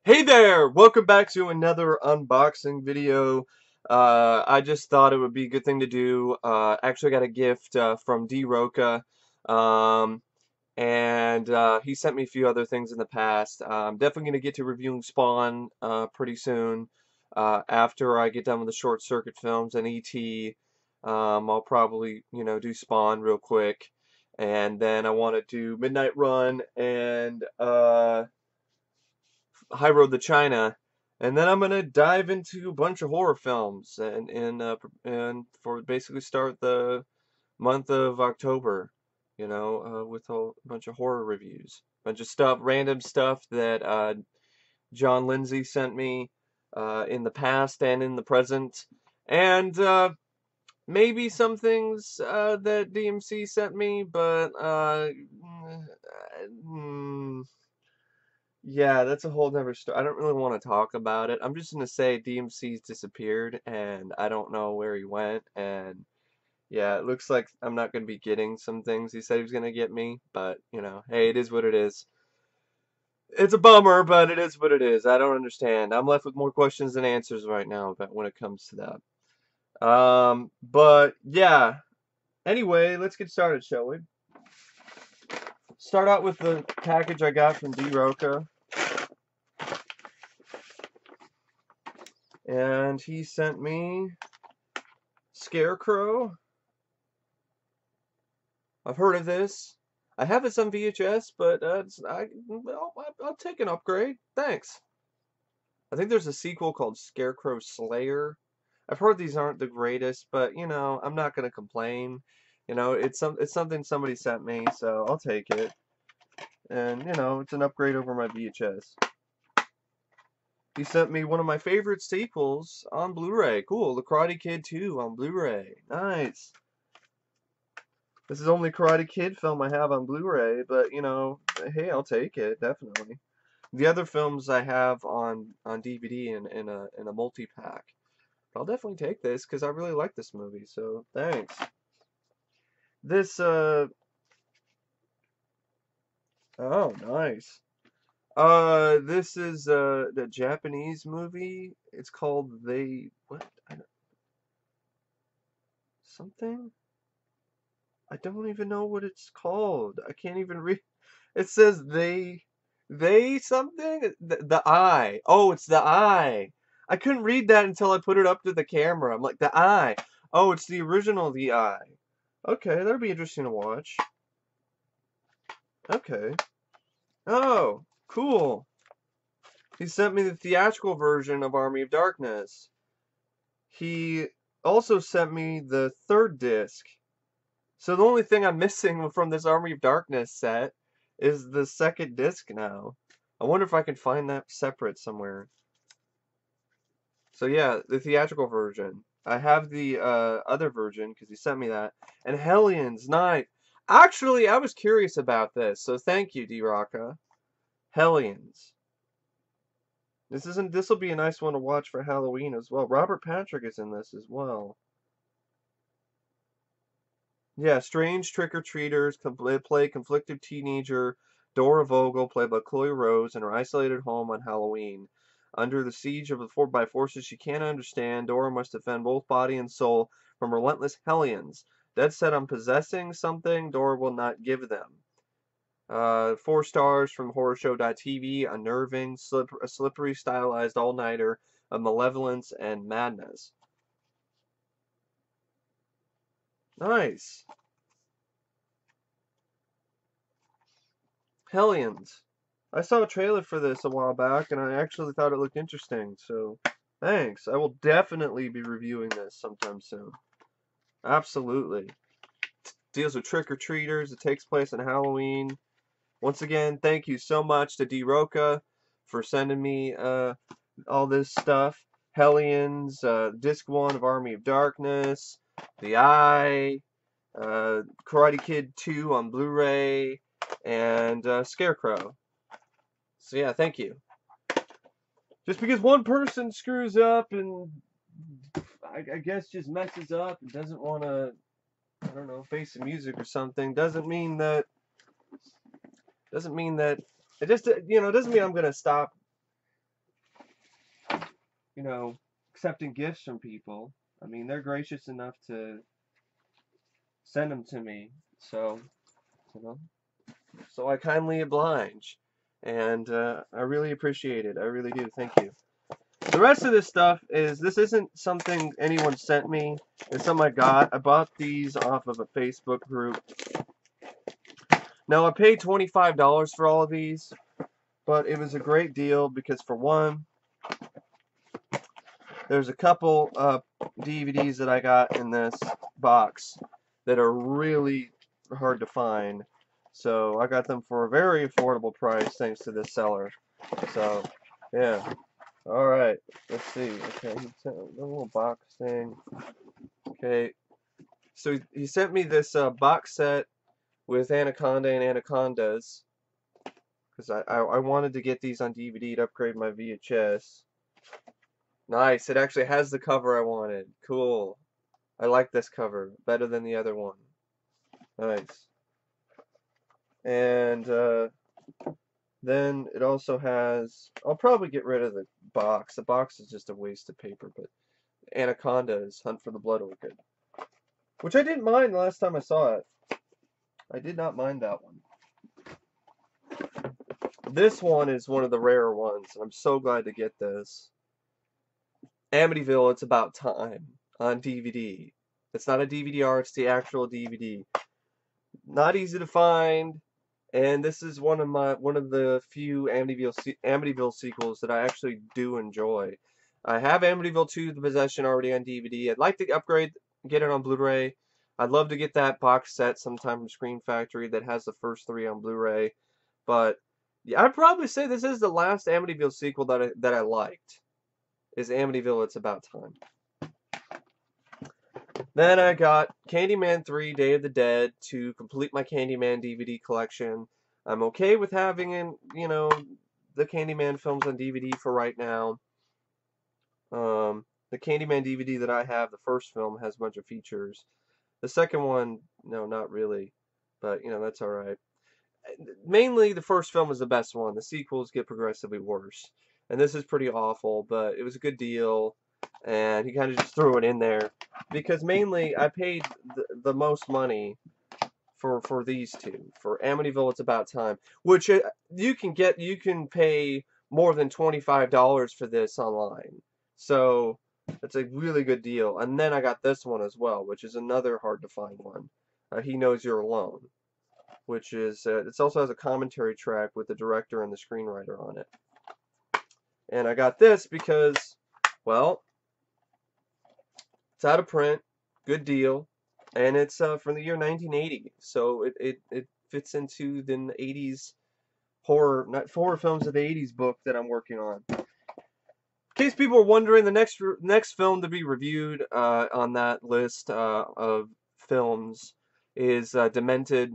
Hey there! Welcome back to another unboxing video. I just thought it would be a good thing to do. Actually got a gift from Rocca, um, and he sent me a few other things in the past. I'm definitely going to get to reviewing Spawn pretty soon. After I get done with the Short Circuit films and E.T., I'll probably, do Spawn real quick. And then I want to do Midnight Run and High Road to China, and then I'm gonna dive into a bunch of horror films and for basically start the month of October, with a bunch of horror reviews, bunch of stuff, random stuff that John Lindsay sent me in the past and in the present, and maybe some things that DMC sent me, but mm, yeah, that's a whole nother story. I don't really want to talk about it. I'm just gonna say DMC's disappeared and I don't know where he went. And yeah, it looks like I'm not gonna be getting some things he said he was gonna get me. But, hey, it is what it is. It's a bummer, but it is what it is. I don't understand. I'm left with more questions than answers right now, but when it comes to that. But yeah. Anyway, let's get started, shall we? Start out with the package I got from Rocca. And he sent me Scarecrow. I've heard of this. I have this on VHS, but I'll take an upgrade. Thanks. I think there's a sequel called Scarecrow Slayer. I've heard these aren't the greatest, but I'm not gonna complain. It's something somebody sent me, so I'll take it. And it's an upgrade over my VHS. He sent me one of my favorite sequels on Blu-ray. Cool, The Karate Kid 2 on Blu-ray. Nice. This is the only Karate Kid film I have on Blu-ray, but hey, I'll take it, definitely. The other films I have on DVD in a multi-pack. But I'll definitely take this because I really like this movie, so thanks. This oh, nice. This is the Japanese movie. It's called what? Something? I don't even know what it's called. I can't even read. It says they something? The eye. Oh, it's the eye. I couldn't read that until I put it up to the camera. I'm like, the eye. Oh, it's the original The Eye. Okay, that'll be interesting to watch. Okay. Oh, cool. He sent me the theatrical version of Army of Darkness. He also sent me the third disc. So the only thing I'm missing from this Army of Darkness set is the second disc now. I wonder if I can find that separate somewhere. So yeah, the theatrical version. I have the other version because he sent me that. And Hellions, nice. Actually, I was curious about this, so thank you, D-Rocca. Hellions. This will be a nice one to watch for Halloween as well. Robert Patrick is in this as well. Yeah, strange trick-or-treaters play conflicted teenager Dora Vogel, played by Chloe Rose, in her isolated home on Halloween. Under the siege of by forces she can't understand, Dora must defend both body and soul from relentless hellions. Dead set on possessing something Dora will not give them. 4 stars from HorrorShow.tv, unnerving, a slippery, stylized all-nighter of malevolence and madness. Nice. Hellions. I saw a trailer for this a while back, and I actually thought it looked interesting, so thanks. I will definitely be reviewing this sometime soon. Absolutely. Deals with trick-or-treaters. It takes place on Halloween. Once again, thank you so much to D-Rocca for sending me all this stuff. Hellions, Disc 1 of Army of Darkness, The Eye, Karate Kid 2 on Blu-ray, and Scarecrow. So yeah, thank you. Just because one person screws up and I guess just messes up and doesn't want to, I don't know, face the music or something, doesn't mean that it just doesn't mean I'm gonna stop you know, accepting gifts from people. I mean, they're gracious enough to send them to me. So, you know, so I kindly oblige. And I really appreciate it. I really do. Thank you. The rest of this stuff this isn't something anyone sent me. It's something I got. I bought these off of a Facebook group. Now, I paid $25 for all of these, but it was a great deal because, for one, there's a couple DVDs that I got in this box that are really hard to find. So I got them for a very affordable price thanks to this seller. So, yeah. All right. Let's see. Okay, he sent a little box thing. Okay. So he sent me this box set with Anaconda and Anacondas because I wanted to get these on DVD to upgrade my VHS. Nice. It actually has the cover I wanted. Cool. I like this cover better than the other one. Nice. And then it also has, I'll probably get rid of the box. The box is just a waste of paper, but Anaconda's Hunt for the Blood Orchid, which I didn't mind the last time I saw it. I did not mind that one. This one is one of the rarer ones, and I'm so glad to get this. Amityville, It's About Time on DVD. It's not a DVD-R, it's the actual DVD. Not easy to find, and this is one of the few Amityville sequels that I actually do enjoy. I have Amityville 2: The Possession already on DVD. I'd like to upgrade, get it on Blu-ray. I'd love to get that box set sometime from Screen Factory that has the first 3 on Blu-ray. But yeah, I'd probably say this is the last Amityville sequel that I liked. Is Amityville, It's About Time. Then I got Candyman 3: Day of the Dead to complete my Candyman DVD collection. I'm okay with having, the Candyman films on DVD for right now. The Candyman DVD that I have, the first film, has a bunch of features. The second one, no, not really. But, that's alright. Mainly, the first film is the best one. The sequels get progressively worse. And this is pretty awful, but it was a good deal. And he kind of just threw it in there. Because mainly, I paid the most money for these two. For Amityville, It's About Time. Which you can pay more than $25 for this online. So, it's a really good deal. And then I got this one as well, which is another hard to find one. He Knows You're Alone. Which is, it also has a commentary track with the director and the screenwriter on it. And I got this because, well, it's out of print, good deal, and it's from the year 1980, so it fits into the 80s horror films of the 80s book that I'm working on. In case people are wondering, the next film to be reviewed on that list of films is Demented.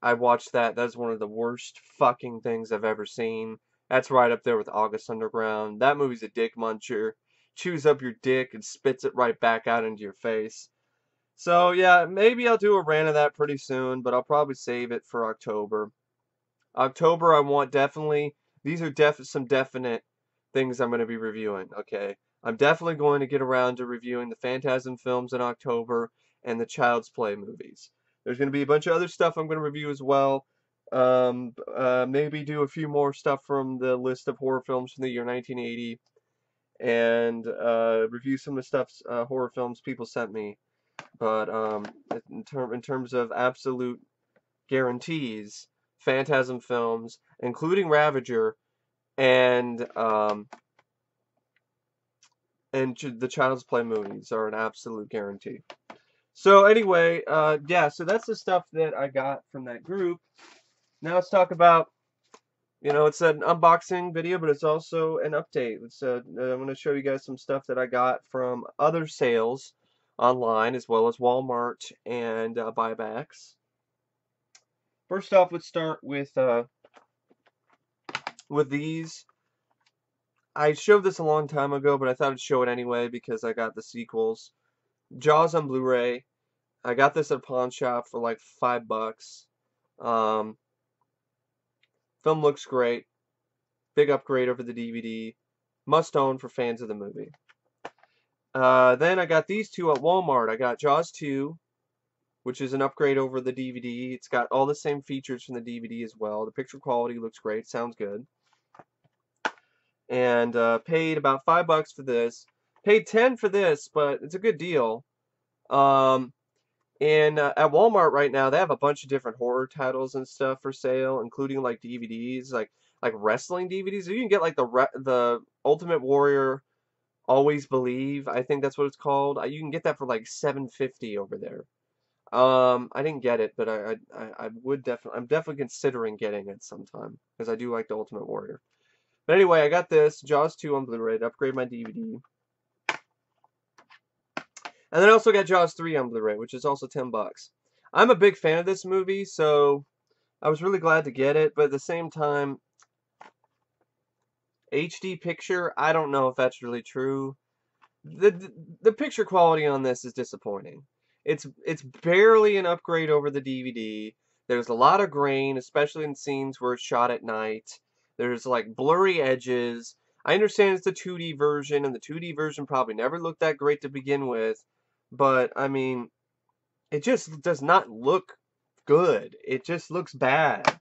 I watched that. That's one of the worst fucking things I've ever seen. That's right up there with August Underground. That movie's a dick muncher. Chews up your dick and spits it right back out into your face. So, yeah, maybe I'll do a rant of that pretty soon, but I'll probably save it for October. October, I want definitely... These are some definite things I'm going to be reviewing, okay? I'm definitely going to get around to reviewing the Phantasm films in October and the Child's Play movies. There's going to be a bunch of other stuff I'm going to review as well. Maybe do a few more stuff from the list of horror films from the year 1980. And review some of the stuff, horror films people sent me. But in terms of absolute guarantees, Phantasm films, including Ravager, and the Child's Play movies are an absolute guarantee. So anyway, yeah, so that's the stuff that I got from that group. Now let's talk about, it's an unboxing video, but it's also an update. I'm going to show you guys some stuff that I got from other sales online, as well as Walmart and buybacks. First off, let's start with these. I showed this a long time ago, but I thought I'd show it anyway because I got the sequels. Jaws on Blu-ray. I got this at a pawn shop for like $5. Film looks great. Big upgrade over the DVD. Must own for fans of the movie. Then I got these two at Walmart. I got Jaws 2, which is an upgrade over the DVD. It's got all the same features from the DVD as well. The picture quality looks great, sounds good. And paid about $5 for this. Paid 10 for this, but it's a good deal. And at Walmart right now, they have a bunch of different horror titles and stuff for sale, including like DVDs, like wrestling DVDs. You can get like the Ultimate Warrior Always Believe. I think that's what it's called. You can get that for like $7.50 over there. I didn't get it, but I would definitely, I'm definitely considering getting it sometime because I do like the Ultimate Warrior. But anyway, I got this Jaws 2 on Blu-ray to upgrade my DVD. And then I also got Jaws 3 on Blu-ray, which is also $10. I'm a big fan of this movie, so I was really glad to get it, but at the same time, HD picture, I don't know if that's really true. The picture quality on this is disappointing. It's barely an upgrade over the DVD. There's a lot of grain, especially in scenes where it's shot at night. There's like blurry edges. I understand it's the 2D version, and the 2D version probably never looked that great to begin with, but I mean, it just does not look good. It just looks bad.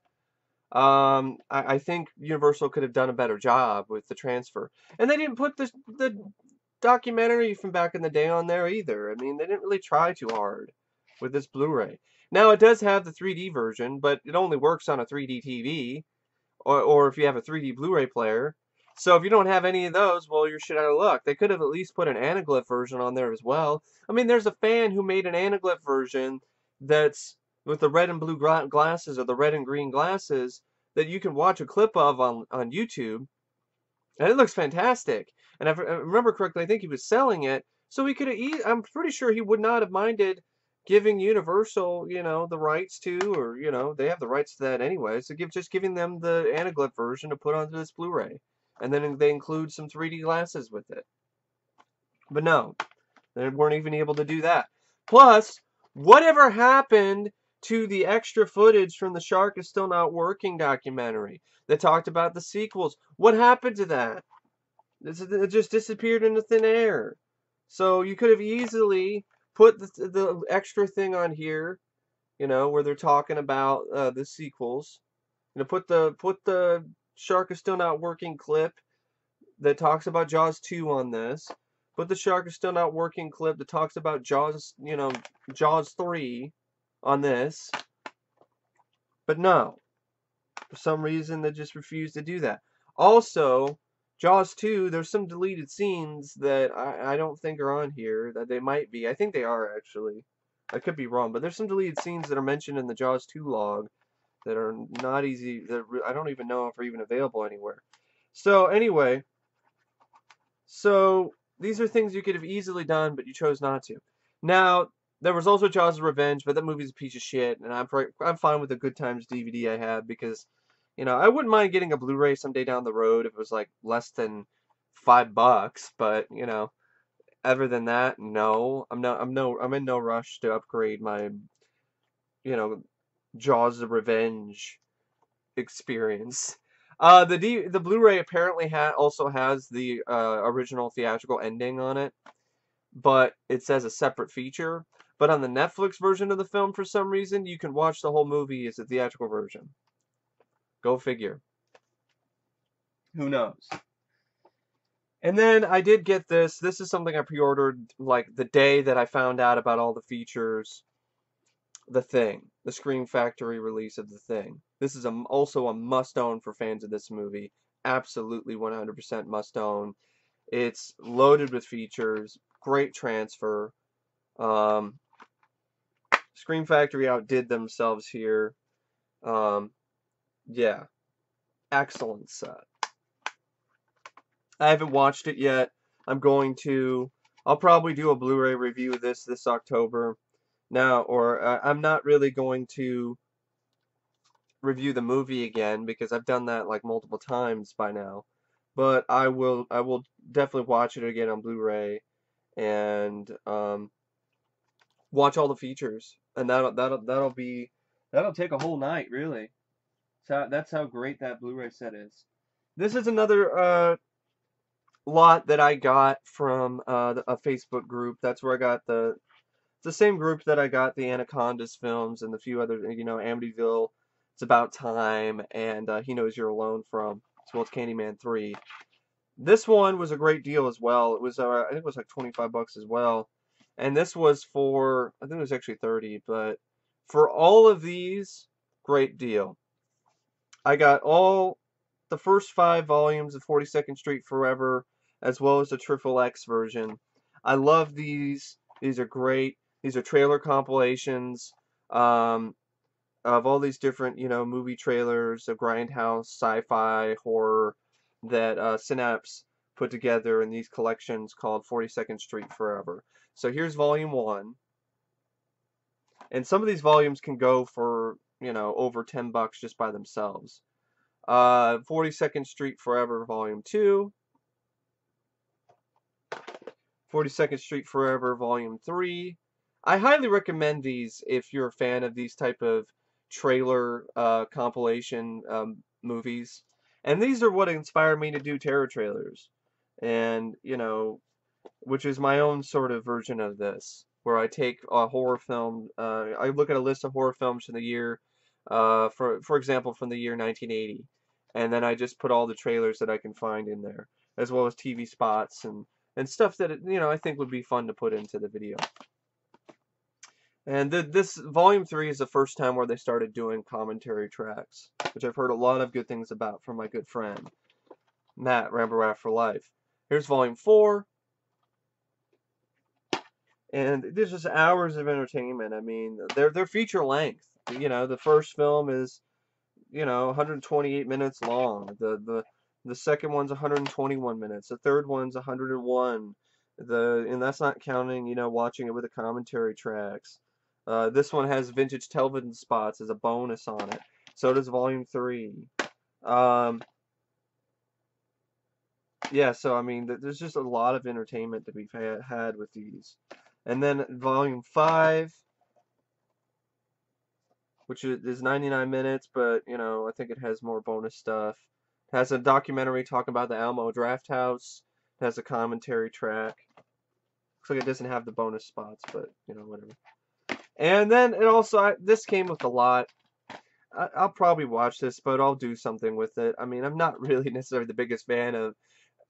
I think Universal could have done a better job with the transfer. And they didn't put the documentary from back in the day on there either. I mean, they didn't really try too hard with this Blu-ray. Now, it does have the 3D version, but it only works on a 3D TV, or if you have a 3D Blu-ray player. So if you don't have any of those, well, you're shit out of luck. They could have at least put an anaglyph version on there as well. I mean, there's a fan who made an anaglyph version that's with the red and blue glasses, or the red and green glasses, that you can watch a clip of on YouTube, and it looks fantastic. And if I remember correctly, I think he was selling it, so he could have. I'm pretty sure he would not have minded giving Universal, the rights to, or they have the rights to that anyway. So giving them the anaglyph version to put onto this Blu-ray, and then they include some 3D glasses with it. But no, they weren't even able to do that. Plus, whatever happened to the extra footage from the Shark Is Still Not Working documentary that talked about the sequels? What happened to that? It just disappeared into thin air. So you could have easily put the extra thing on here, where they're talking about the sequels. Put the Shark Is Still Not Working clip that talks about Jaws 2 on this. Put the Shark Is Still Not Working clip that talks about Jaws, Jaws 3 on this. But no, for some reason they just refused to do that. Also, Jaws 2, there's some deleted scenes that I don't think are on here, that they might be. I think they are, actually. I could be wrong, but there's some deleted scenes that are mentioned in the Jaws 2 log that are not easy, that I don't even know if are even available anywhere. So, anyway, these are things you could have easily done, but you chose not to. Now, there was also Jaws' Revenge, but that movie's a piece of shit, and I'm fine with the Good Times DVD I have, because I wouldn't mind getting a Blu-ray someday down the road if it was like less than $5, but other than that, no. I'm in no rush to upgrade my Jaws of Revenge experience. The Blu-ray apparently also has the original theatrical ending on it, but it says a separate feature. But on the Netflix version of the film, for some reason, you can watch the whole movie as a theatrical version. Go figure. Who knows? And then I did get this. This is something I pre-ordered like the day that I found out about all the features. The Thing. The Scream Factory release of The Thing. This is also a must-own for fans of this movie. Absolutely 100% must-own. It's loaded with features. Great transfer. Scream Factory outdid themselves here. Yeah. Excellent set. I haven't watched it yet. I'm going to. I'll probably do a Blu-ray review of this October. Now, or I'm not really going to review the movie again because I've done that like multiple times by now. But I will definitely watch it again on Blu-ray and watch all the features. And that'll take a whole night, really. So that's how great that Blu-ray set is. This is another lot that I got from a Facebook group. That's where I got it's the same group that I got the Anacondas films and the few other, Amityville, It's About Time, and He Knows You're Alone from, as well as Candyman 3. This one was a great deal as well. It was, I think it was like 25 bucks as well. And this was for, I think it was actually 30, but for all of these, great deal. I got all the first 5 volumes of 42nd Street Forever, as well as the Triple X version. I love these. These are great. These are trailer compilations of all these different, movie trailers, of grindhouse, sci-fi, horror that Synapse put together in these collections called 42nd Street Forever. So here's volume 1. And some of these volumes can go for, over 10 bucks just by themselves. 42nd Street Forever Volume 2, 42nd Street Forever Volume 3. I highly recommend these if you're a fan of these type of trailer compilation movies. And these are what inspired me to do terror trailers. And, which is my own sort of version of this, where I take a horror film, I look at a list of horror films from the year, for example, from the year 1980. And then I just put all the trailers that I can find in there, as well as TV spots and stuff that, I think would be fun to put into the video. And this Volume 3 is the first time where they started doing commentary tracks, which I've heard a lot of good things about from my good friend, Matt, Rambo Rat for Life. Here's Volume 4. And there's just hours of entertainment. I mean, they're feature length. The first film is 128 minutes long. The second one's 121 minutes. The third one's 101. And that's not counting, watching it with the commentary tracks. This one has vintage television spots as a bonus on it. So does Volume 3. Yeah, so I mean, there's just a lot of entertainment to be had with these. And then Volume 5, which is 99 minutes, but, I think it has more bonus stuff. It has a documentary talking about the Alamo Draft House. It has a commentary track. Looks like it doesn't have the bonus spots, but, whatever. And then it also, this came with a lot. I'll probably watch this, but I'll do something with it. I mean, I'm not really necessarily the biggest fan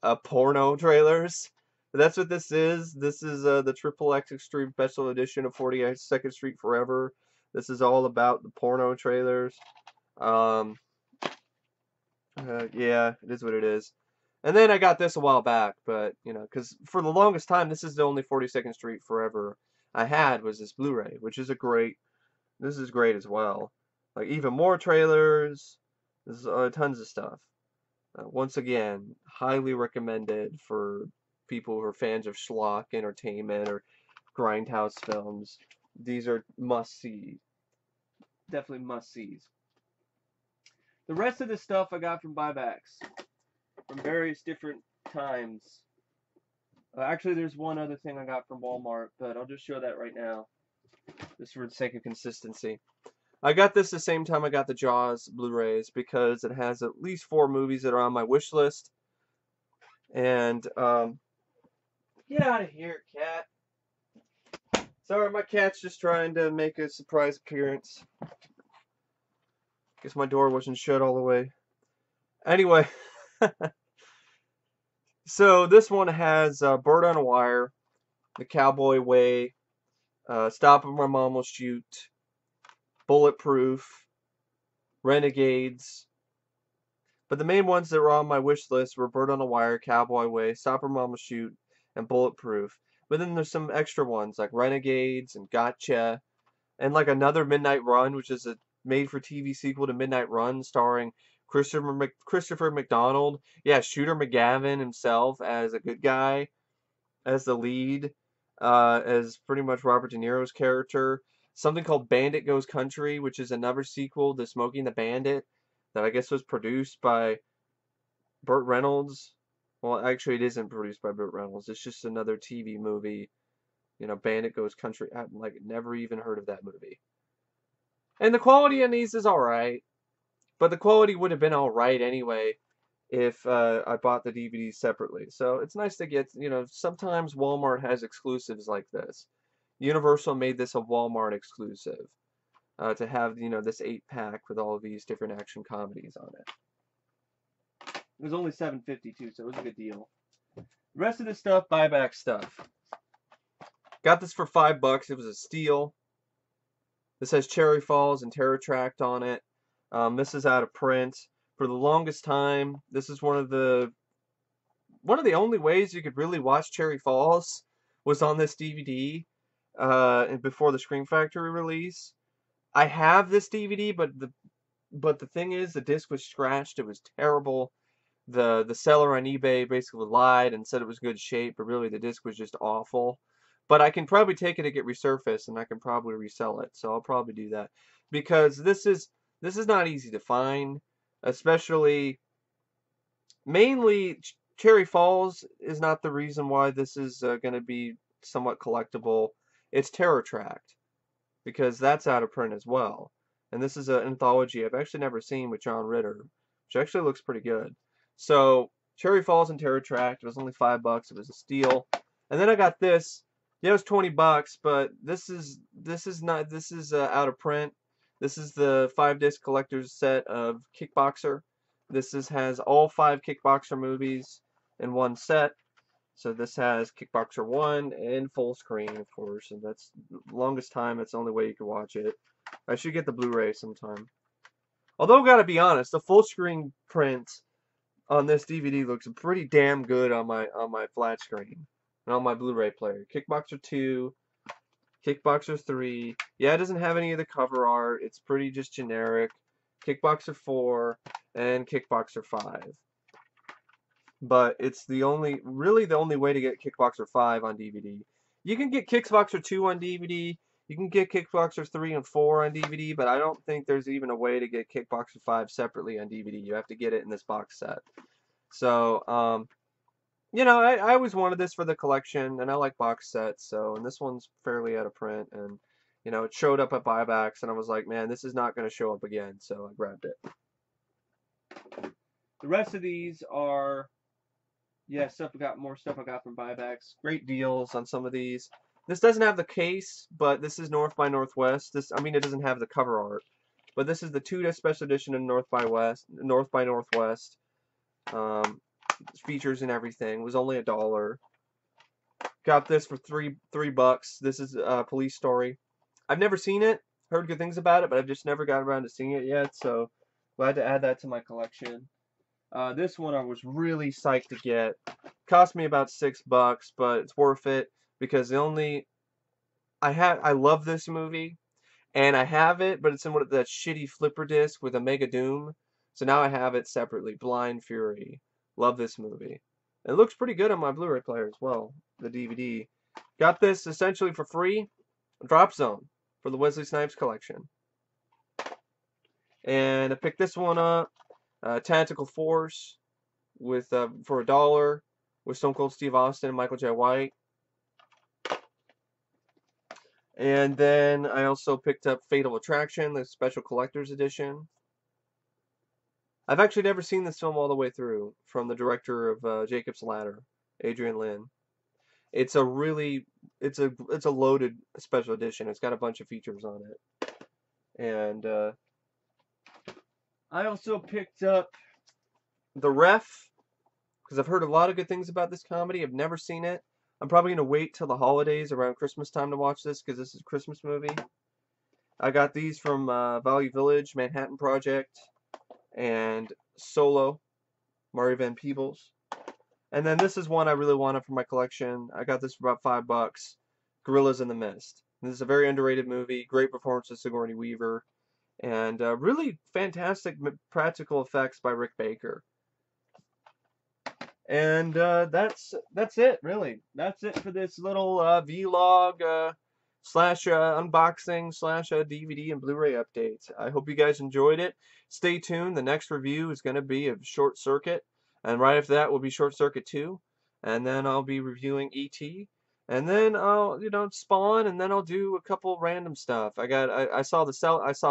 of porno trailers. But that's what this is. This is the Triple X Extreme Special Edition of 42nd Street Forever. This is all about the porno trailers. Yeah, it is what it is. And then I got this a while back, but, because for the longest time, this is the only 42nd Street Forever I had was this Blu-ray, which is this is great as well. Like, even more trailers, there's tons of stuff. Once again, highly recommended for people who are fans of schlock entertainment or grindhouse films. These are must-see. Definitely must-sees. The rest of this stuff I got from buybacks from various different times. Actually, there's one other thing I got from Walmart, but I'll just show that right now, just for the sake of consistency. I got this the same time I got the Jaws Blu-rays because it has at least 4 movies that are on my wish list. And, get out of here, cat. Sorry, my cat's just trying to make a surprise appearance. Guess my door wasn't shut all the way. Anyway, so this one has Bird on a Wire, The Cowboy Way, Stop or My Mom Will Shoot, Bulletproof, Renegades. But the main ones that were on my wish list were Bird on a Wire, Cowboy Way, Stop or Mama Shoot, and Bulletproof. But then there's some extra ones like Renegades and Gotcha, and like another Midnight Run, which is a made-for-TV sequel to Midnight Run starring Christopher McDonald. Yeah, Shooter McGavin himself as a good guy, as the lead, as pretty much Robert De Niro's character. Something called Bandit Goes Country, which is another sequel to Smokey and the Bandit that I guess was produced by Burt Reynolds. Well, actually, it isn't produced by Burt Reynolds. It's just another TV movie. Bandit Goes Country. I've never even heard of that movie. And the quality on these is alright. But the quality would have been alright anyway if I bought the DVD separately. So it's nice to get, sometimes Walmart has exclusives like this. Universal made this a Walmart exclusive to have, this 8-pack with all of these different action comedies on it. It was only $7.52, so it was a good deal. The rest of this stuff, buyback stuff. Got this for $5. It was a steal. This has Cherry Falls and Terror Tract on it. This is out of print. For the longest time, this is one of the only ways you could really watch Cherry Falls was on this DVD and before the Scream Factory release. I have this DVD, but the thing is, the disc was scratched. It was terrible. The seller on eBay basically lied and said it was good shape, but really the disc was just awful. But I can probably take it to get resurfaced, and I can probably resell it. So I'll probably do that because this is not easy to find, especially mainly Cherry Falls is not the reason why this is going to be somewhat collectible. It's Terror Tract because that's out of print as well. And this is an anthology I've actually never seen with John Ritter, which actually looks pretty good. So Cherry Falls and Terror Tract, it was only $5. It was a steal. And then I got this. Yeah, it was $20, but this is out of print. This is the 5-disc collector's set of Kickboxer. This has all 5 Kickboxer movies in one set. So this has Kickboxer 1 and full screen, of course, and that's the longest time. That's the only way you can watch it. I should get the Blu-ray sometime. Although, gotta be honest, the full screen print on this DVD looks pretty damn good on my flat screen and on my Blu-ray player. Kickboxer 2, Kickboxer 3. Yeah, it doesn't have any of the cover art. It's pretty just generic. Kickboxer 4 and Kickboxer 5. But it's really the only way to get Kickboxer 5 on DVD. You can get Kickboxer 2 on DVD. You can get Kickboxer 3 and 4 on DVD, but I don't think there's even a way to get Kickboxer 5 separately on DVD. You have to get it in this box set. So, I always wanted this for the collection, and I like box sets, and this one's fairly out of print, and, it showed up at buybacks, and I was like, man, this is not going to show up again, so I grabbed it. The rest of these are, more stuff I got from buybacks. Great deals on some of these. This doesn't have the case, but this is North by Northwest. It doesn't have the cover art, but this is the 2-disc special edition of North by Northwest. Features and everything. It was only $1. Got this for $3. This is a Police Story. I've never seen it. Heard good things about it, but I've just never got around to seeing it yet. So glad to add that to my collection. This one I was really psyched to get. Cost me about $6, but it's worth it because I love this movie, and I have it, but it's in that shitty flipper disc with Omega Doom. So now I have it separately. Blind Fury. Love this movie. It looks pretty good on my Blu-ray player as well. The DVD. Got this essentially for free. Drop Zone for the Wesley Snipes collection. And I picked this one up. Tactical Force for $1 with Stone Cold Steve Austin and Michael J. White. And then I also picked up Fatal Attraction, the special collector's edition. I've actually never seen this film all the way through, from the director of Jacob's Ladder, Adrian Lin. It's a loaded special edition. It's got a bunch of features on it. And I also picked up The Ref, because I've heard a lot of good things about this comedy. I've never seen it. I'm probably going to wait till the holidays around Christmas time to watch this, because this is a Christmas movie. I got these from Value Village, Manhattan Project, and Solo, Murray Van Peebles. And then this is one I really wanted for my collection. I got this for about $5. Gorillas in the Mist. This is a very underrated movie. Great performance of Sigourney Weaver. And really fantastic practical effects by Rick Baker. And that's it, really. That's it for this little vlog slash unboxing slash DVD and Blu-ray update. I hope you guys enjoyed it. Stay tuned. The next review is going to be of Short Circuit. And right after that will be Short Circuit 2. And then I'll be reviewing E.T. And then I'll, Spawn, and then I'll do a couple random stuff. I saw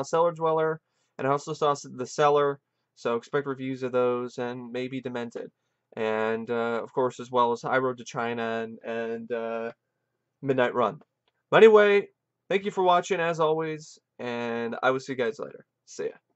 Cellar Dweller, and I also saw The Cellar. So expect reviews of those and maybe Demented. And of course, as well as High Road to China and Midnight Run. But anyway, thank you for watching as always, and I will see you guys later. See ya.